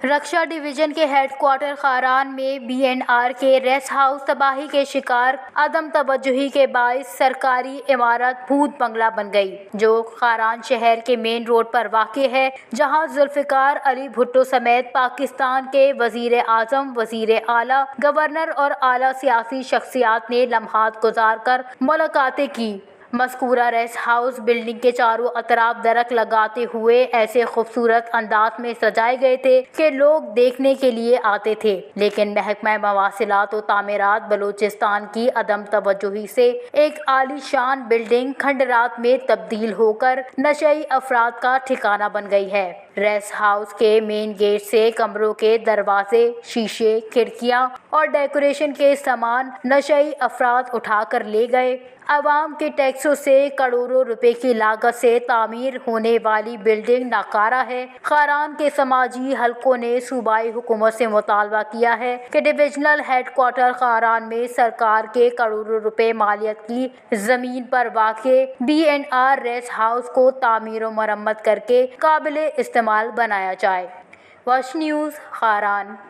रक्षा division के headquarter Kharan में BNR के रेस्ट हाउस तबाही के शिकार। अदम तवज्जुही के बाइस सरकारी इमारत भूत बंगला बन गई, जो खारान शहर के मेन रोड पर वाक़ है, जहां जुल्फ़िकार अली भुट्टो समेत पाकिस्तान के वज़ीर आज़म, वज़ीर आला, गवर्नर और आला सियासी शख्सियात ने लम्हात गुजार कर मुलाकातें की। मज़कूरा रेस्ट हाउस बिल्डिंग के चारों अतराफ दरख्त लगाते हुए ऐसे खूबसूरत अंदाज में सजाए गए थे कि लोग देखने के लिए आते थे, लेकिन महकमा मवासिलात व तामीरात बलूचिस्तान की अदम तवज्जुही से एक आलीशान बिल्डिंग खंडरात में तब्दील होकर नशई अफराद का ठिकाना बन गई है। रेस्ट हाउस के मेन गेट से कमरों के दरवाजे, शीशे, खिड़कियां और डेकोरेशन के सामान नशई अफराद उठाकर ले गए। आवाम के टैक्सों से करोड़ों रुपए की लागत से तामीर होने वाली बिल्डिंग नाकारा है। खारान के समाजी हलकों ने सूबाई हुकूमत से मुतालबा किया है कि डिविजनल हेडक्वार्टर खारान में सरकार के करोड़ों रुपए मालियत की जमीन पर वाक़े बीएनआर रेस्ट हाउस को तामीर और मरम्मत करके काबिल इस्तेमाल बनाया जाए। वश न्यूज़, खारान।